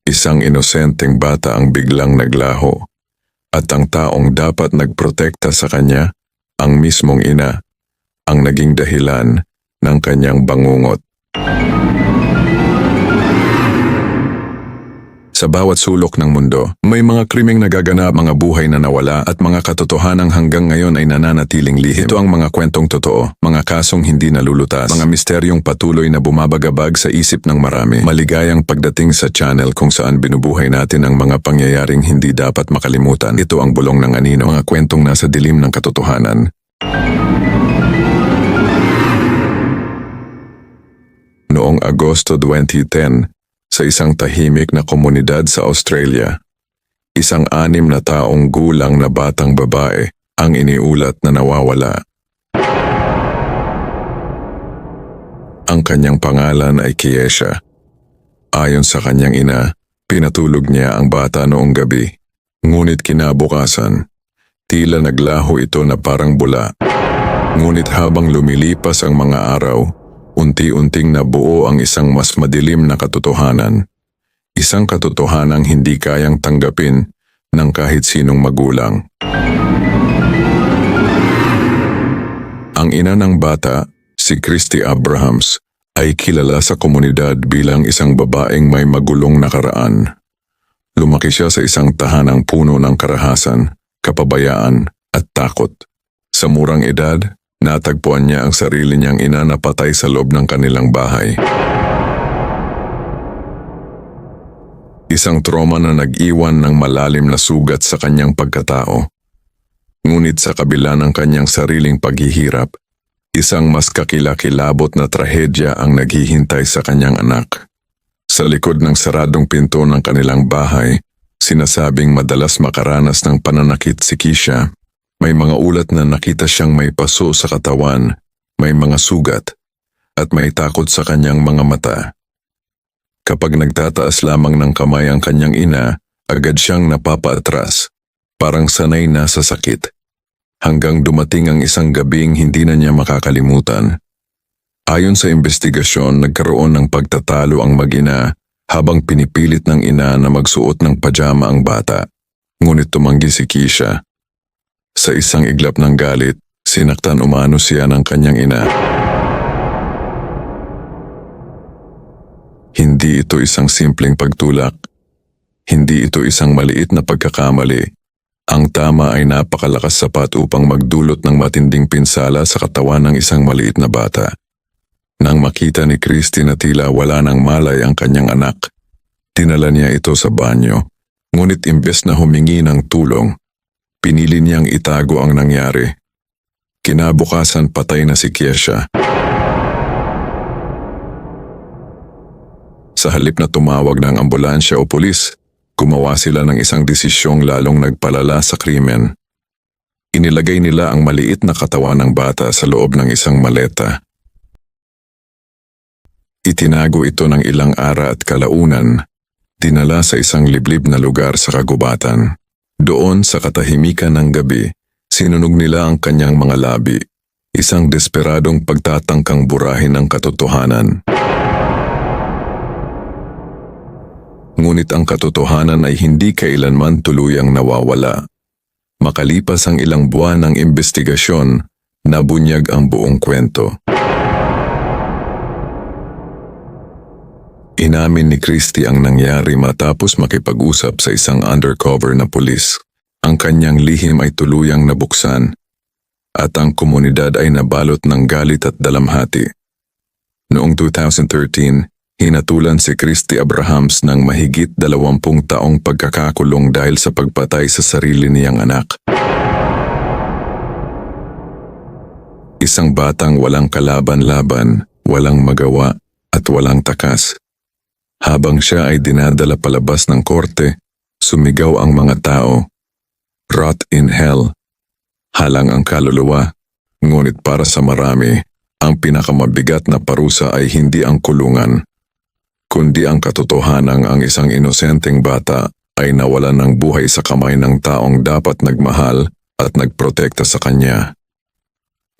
Isang inosenteng bata ang biglang naglaho, at ang taong dapat nagprotekta sa kanya, ang mismong ina, ang naging dahilan ng kanyang bangungot. Sa bawat sulok ng mundo, may mga krimeng nagaganap, mga buhay na nawala at mga katotohanang hanggang ngayon ay nananatiling lihim. Ito ang mga kwentong totoo, mga kasong hindi nalulutas, mga misteryong patuloy na bumabagabag sa isip ng marami. Maligayang pagdating sa channel kung saan binubuhay natin ang mga pangyayaring hindi dapat makalimutan. Ito ang Bulong ng Anino, mga kwentong nasa dilim ng katotohanan. Noong Agosto 2010, sa isang tahimik na komunidad sa Australia, isang 6 na taong gulang na batang babae ang iniulat na nawawala. Ang kanyang pangalan ay Kiesha. Ayon sa kanyang ina, pinatulog niya ang bata noong gabi. Ngunit kinabukasan, tila naglaho ito na parang bula. Ngunit habang lumilipas ang mga araw, unti-unting nabuo ang isang mas madilim na katotohanan. Isang katotohanang hindi kayang tanggapin ng kahit sinong magulang. Ang ina ng bata, si Christy Abrahams, ay kilala sa komunidad bilang isang babaeng may magulong nakaraan. Lumaki siya sa isang tahanang puno ng karahasan, kapabayaan at takot. Sa murang edad, natagpuan niya ang sarili niyang ina na patay sa loob ng kanilang bahay. Isang trauma na nag-iwan ng malalim na sugat sa kanyang pagkatao. Ngunit sa kabila ng kanyang sariling paghihirap, isang mas kakilakilabot na trahedya ang naghihintay sa kanyang anak. Sa likod ng saradong pinto ng kanilang bahay, sinasabing madalas makaranas ng pananakit si Kiesha. May mga ulat na nakita siyang may paso sa katawan, may mga sugat, at may takot sa kanyang mga mata. Kapag nagtataas lamang ng kamay ang kanyang ina, agad siyang napapaatras, parang sanay na sa sakit. Hanggang dumating ang isang gabing hindi na niya makakalimutan. Ayon sa investigasyon, nagkaroon ng pagtatalo ang mag-ina habang pinipilit ng ina na magsuot ng pajama ang bata. Ngunit tumanggi si Kiesha. Sa isang iglap ng galit, sinaktan umano siya ng kanyang ina. Hindi ito isang simpleng pagtulak. Hindi ito isang maliit na pagkakamali. Ang tama ay napakalakas sapat upang magdulot ng matinding pinsala sa katawan ng isang maliit na bata. Nang makita ni Christy na tila wala ng malay ang kanyang anak, dinala niya ito sa banyo. Ngunit imbes na humingi ng tulong, pinili niyang itago ang nangyari. Kinabukasan patay na si Kiesha. Sa halip na tumawag ng ambulansya o pulis, gumawa sila ng isang desisyong lalong nagpalala sa krimen. Inilagay nila ang maliit na katawan ng bata sa loob ng isang maleta. Itinago ito ng ilang ara at kalaunan, dinala sa isang liblib na lugar sa kagubatan. Doon sa katahimikan ng gabi, sinunog nila ang kanyang mga labi, isang desperadong pagtatangkang burahin ng katotohanan. Ngunit ang katotohanan ay hindi kailanman tuluyang nawawala. Makalipas ang ilang buwan ng investigasyon, nabunyag ang buong kwento. Inamin ni Christy ang nangyari matapos makipag-usap sa isang undercover na pulis. Ang kanyang lihim ay tuluyang nabuksan at ang komunidad ay nabalot ng galit at dalamhati. Noong 2013, hinatulan si Christy Abrahams ng mahigit 20 taong pagkakakulong dahil sa pagpatay sa sarili niyang anak. Isang batang walang kalaban-laban, walang magawa at walang takas. Habang siya ay dinadala palabas ng korte, sumigaw ang mga tao, "Rot in hell." Halang ang kaluluwa, ngunit para sa marami, ang pinakamabigat na parusa ay hindi ang kulungan, kundi ang katotohanang ang isang inosenteng bata ay nawalan ng buhay sa kamay ng taong dapat nagmahal at nagprotekta sa kanya.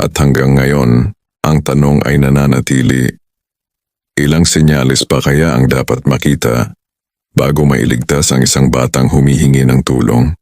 At hanggang ngayon, ang tanong ay nananatili. Ilang senyales pa kaya ang dapat makita bago mailigtas ang isang batang humihingi ng tulong.